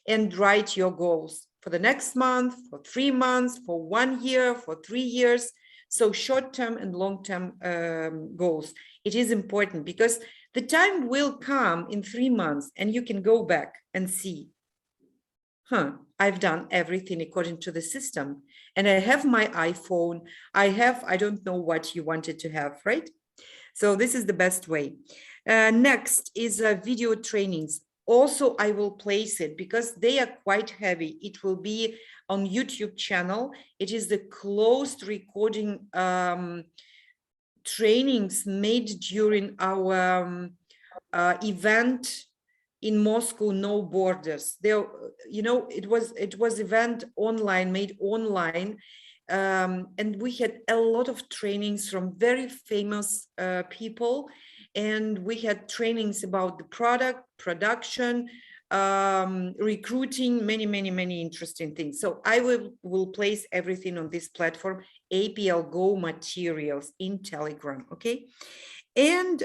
and write your goals for the next month, for 3 months, for 1 year, for 3 years. So short-term and long-term goals. It is important because the time will come in 3 months and you can go back and see, I've done everything according to the system and I have my iPhone. I don't know what you wanted to have, right? So this is the best way. Next is video trainings. Also, I will place it because they are quite heavy. It will be on YouTube channel. It is the closed recording trainings made during our event in Moscow, No Borders. There, you know, it was event online, made online, and we had a lot of trainings from very famous people, and we had trainings about the product, production, recruiting, many interesting things. So I will place everything on this platform, APL Go materials in Telegram, okay? And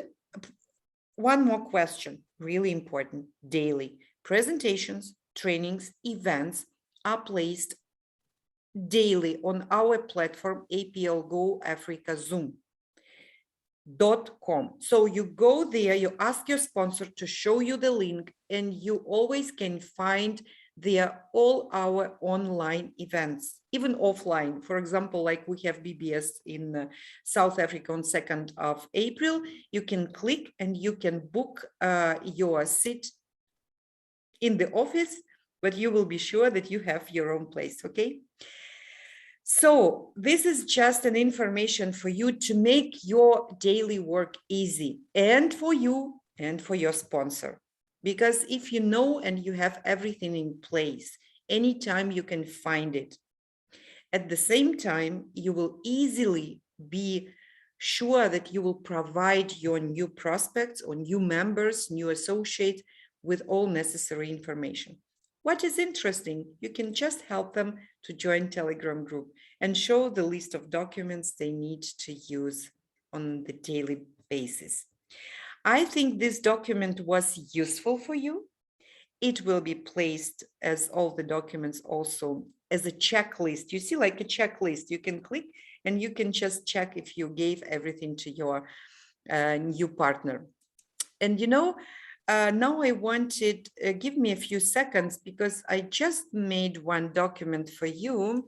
one more question, really important, daily. Presentations, trainings, events are placed daily on our platform, APL Go Africa Zoom.com. So you go there, you ask your sponsor to show you the link, and you always can find there all our online events, even offline. For example, like we have BBS in South Africa on 2nd of April. You can click and you can book your seat in the office, but you will be sure that you have your own place, okay? So this is just an information for you to make your daily work easy, and for you and for your sponsor. Because if you know and you have everything in place, anytime you can find it. At the same time, you will easily be sure that you will provide your new prospects or new members, new associates with all necessary information. What is interesting, you can just help them to join Telegram group and show the list of documents they need to use on the daily basis. I think this document was useful for you. It will be placed as all the documents also as a checklist. You see, like a checklist, you can click and you can just check if you gave everything to your new partner. And you know, now I wanted, give me a few seconds because I just made one document for you.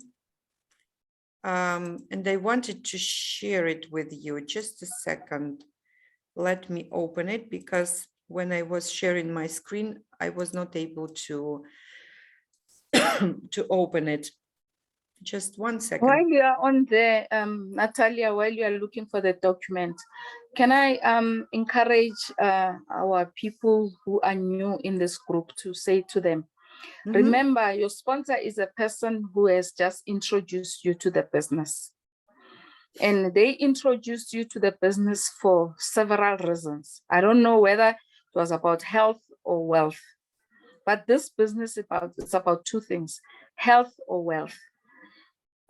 And I wanted to share it with you. Just a second. Let me open it because when I was sharing my screen, I was not able to, to open it. Just 1 second. While you are on there, Natalia, while you are looking for the document, can I encourage our people who are new in this group to say to them, remember, your sponsor is a person who has just introduced you to the business. And they introduced you to the business for several reasons. I don't know whether it was about health or wealth, but this business is about two things, health or wealth.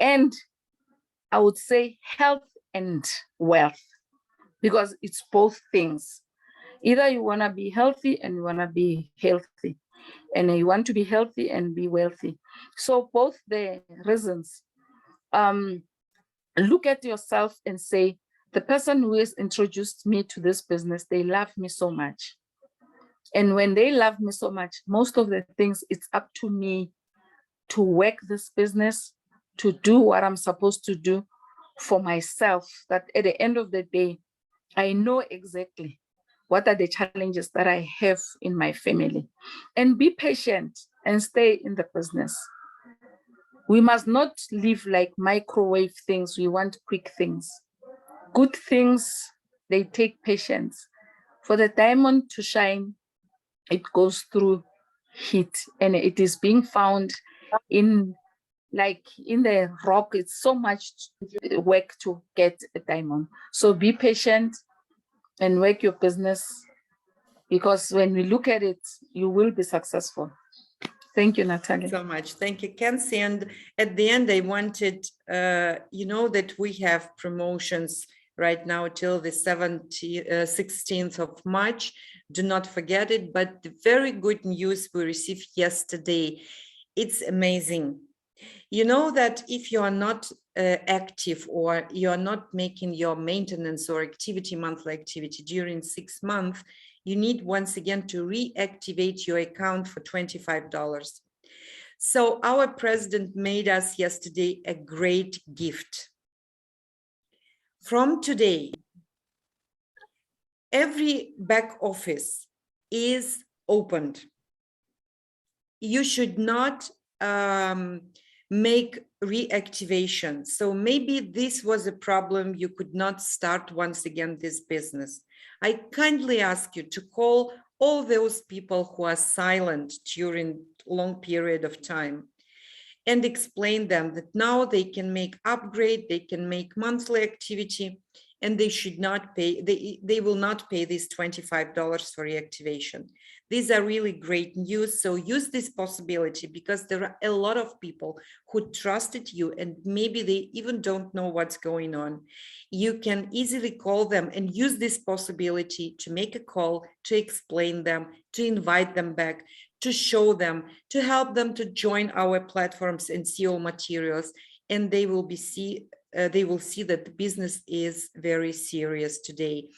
And I would say health and wealth, because it's both things. Either you want to be healthy and you want to be healthy, and you want to be healthy and be wealthy. So both the reasons, look at yourself and say, the person who has introduced me to this business, they love me so much. And when they love me so much, most of the things, it's up to me to work this business, to do what I'm supposed to do for myself, that at the end of the day, I know exactly what are the challenges that I have in my family. And be patient and stay in the business. We must not live like microwave things. We want quick things. Good things, they take patience. For the diamond to shine, it goes through heat, and it is being found in the rock. It's so much work to get a diamond. So be patient and work your business, because when we look at it, you will be successful. Thank you, Natalia. So much. Thank you, Kenzie. And at the end, I wanted, you know, that we have promotions right now till the 16th of March. Do not forget it. But the very good news we received yesterday, it's amazing. You know that if you are not active, or you are not making your maintenance or activity, monthly activity during 6 months, you need once again to reactivate your account for $25. So our president made us yesterday a great gift. From today, every back office is opened. You should not make reactivation. So maybe this was a problem. You could not start once again this business. I kindly ask you to call all those people who are silent during long period of time and explain them that now they can make upgrade, they can make monthly activity, and they should not pay, they will not pay this $25 for reactivation. These are really great news. So use this possibility, because there are a lot of people who trusted you and maybe they even don't know what's going on. You can easily call them and use this possibility to make a call, to explain them, to invite them back, to show them, to help them to join our platforms and SEO materials, and they will see that the business is very serious today,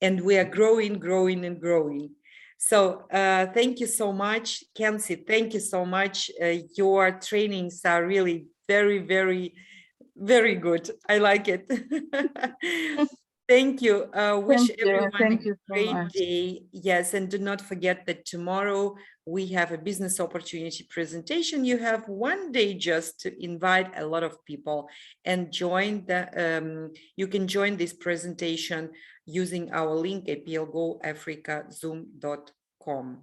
and we are growing and growing. So thank you so much, Kenzie. Thank you so much. Your trainings are really very, very, very good. I like it. Thank you. Wish everyone Thank a you so great much. day. Yes, and do not forget that tomorrow we have a business opportunity presentation. You have one day just to invite a lot of people and join the. You can join this presentation using our link aplgoafricazoom.com.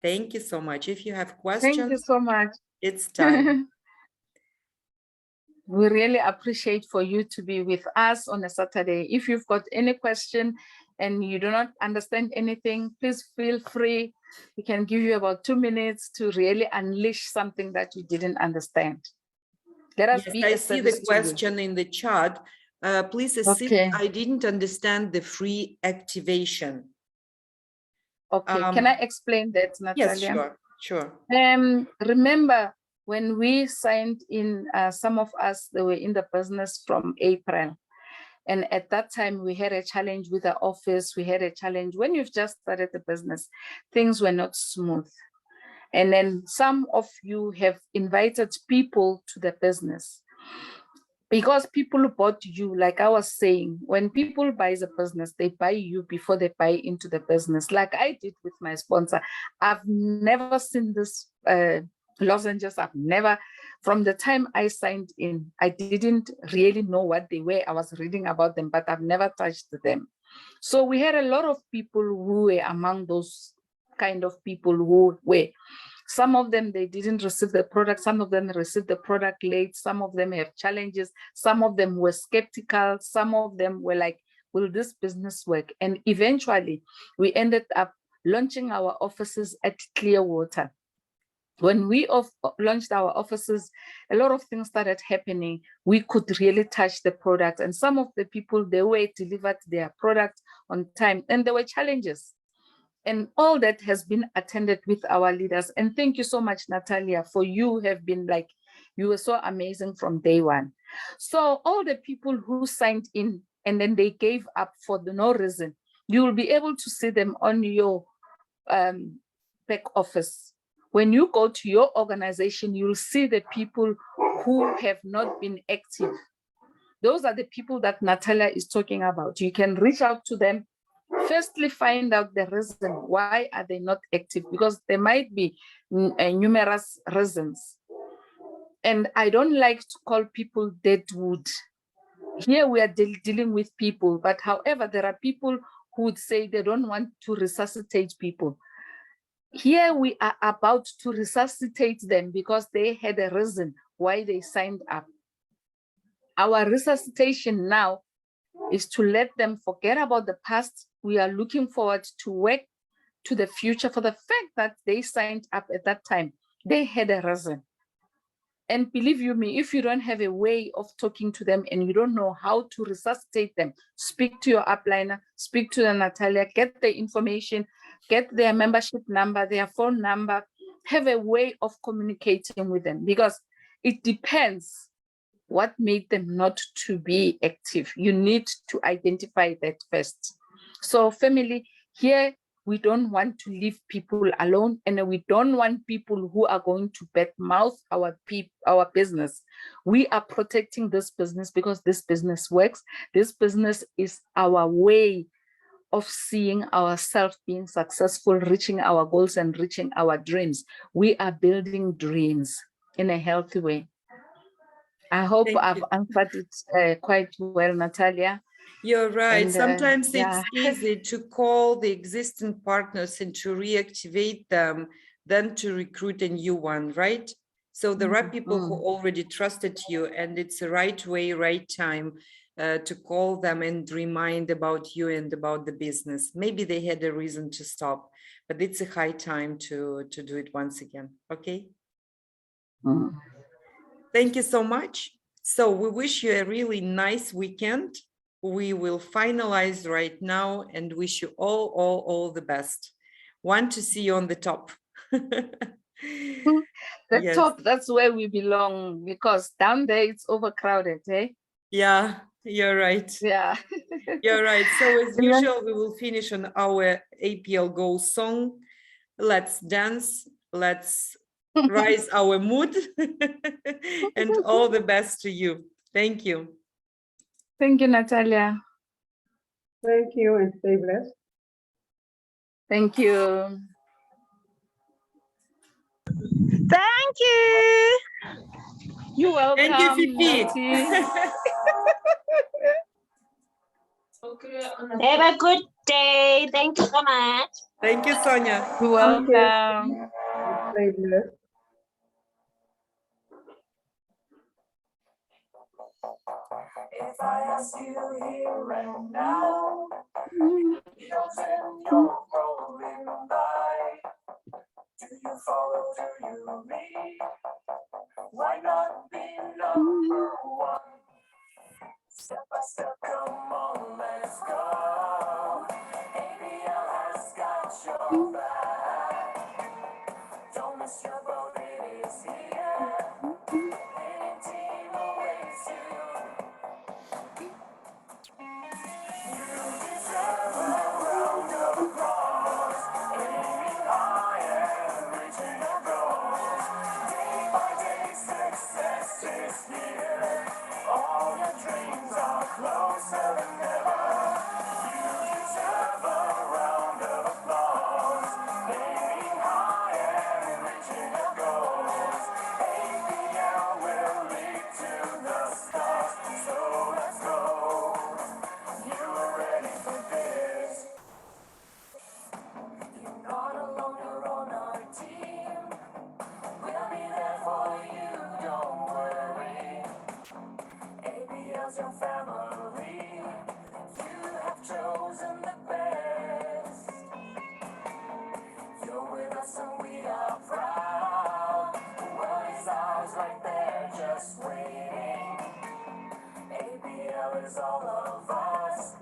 Thank you so much. If you have questions, Thank you so much. it's time. We really appreciate for you to be with us on a Saturday. If you've got any question and you do not understand anything, please feel free. We can give you about 2 minutes to really unleash something that you didn't understand. Let us Yes, be I a see the service to you. question in the chat. Please assist. Okay. I didn't understand the free activation. Okay, can I explain that, Natalia? Yes, sure. Remember when we signed in, some of us, they were in the business from April. And at that time, we had a challenge with the office. We had a challenge when you've just started the business, things were not smooth. And then some of you have invited people to the business. Because people bought you, like I was saying, when people buy the business, they buy you before they buy into the business. Like I did with my sponsor. I've never seen this lozenges. I've never, from the time I signed in, I didn't really know what they were. I was reading about them, but I've never touched them. So we had a lot of people who were among those kind of people who were, some of them, they didn't receive the product. Some of them received the product late. Some of them have challenges. Some of them were skeptical. Some of them were like, will this business work? And eventually we ended up launching our offices at Clearwater. When we launched our offices, a lot of things started happening. We could really touch the product. And some of the people, they were delivered their product on time. And there were challenges. And all that has been attended with our leaders. And thank you so much, Natalia, for you have been like, you were so amazing from day one. So all the people who signed in and then they gave up for no reason, you will be able to see them on your back office. When you go to your organization, you'll see the people who have not been active. Those are the people that Natalia is talking about. You can reach out to them. Firstly, find out the reason. Why are they not active? Because there might be numerous reasons. And I don't like to call people dead wood. Here we are dealing with people, but however, there are people who would say they don't want to resuscitate people. Here we are about to resuscitate them because they had a reason why they signed up. Our resuscitation now is to let them forget about the past. We are looking forward to work to the future for the fact that they signed up at that time. They had a reason. And believe you me, if you don't have a way of talking to them and you don't know how to resuscitate them, speak to your upliner, speak to the Natalia, get the information, get their membership number, their phone number, have a way of communicating with them, because it depends what made them not to be active. You need to identify that first. So family, here we don't want to leave people alone, and we don't want people who are going to badmouth our business. We are protecting this business because this business works. This business is our way of seeing ourselves being successful, reaching our goals and reaching our dreams. We are building dreams in a healthy way. I hope I've answered it quite well, Natalia. You're right. And, sometimes yeah. it's easy to call the existing partners and to reactivate them than to recruit a new one, right? So there are people who already trusted you, and it's the right way, right time to call them and remind about you and about the business. Maybe they had a reason to stop, but it's a high time to do it once again. Okay. Thank you so much. So we wish you a really nice weekend. We will finalize right now and wish you all the best. Want to see you on the top. The Yes. top, that's where we belong, because down there it's overcrowded, eh? Yeah, you're right. Yeah. You're right. So as usual, we will finish on our APL Go song. Let's dance. Let's rise our mood. And all the best to you. Thank you. Thank you, Natalia. Thank you and stay blessed. Thank you. Thank you. You're welcome. Thank you, Fifi. Have a good day. Thank you so much. Thank you, Sonia. You're welcome. Stay blessed. If I ask you here and now, years and you're rolling by, do you follow, do you lead? Why not be number one? Step by step, come on, let's go. APL has got your back. Don't miss your boat, it is here. Any team awaits you. You deserve a round of applause. Aiming high and reaching your goals. Day by day, success is here. All your dreams are closer than ever. You deserve a round of applause. Aiming high and reaching your goals. APL will lead to the stars. So let's go. You are ready for this. You're not alone, you're on our team. We'll be there for you, don't worry. APL's your family. You have chosen the best. You're with us and we are proud. The world is ours right there, just waiting. APL is all of us.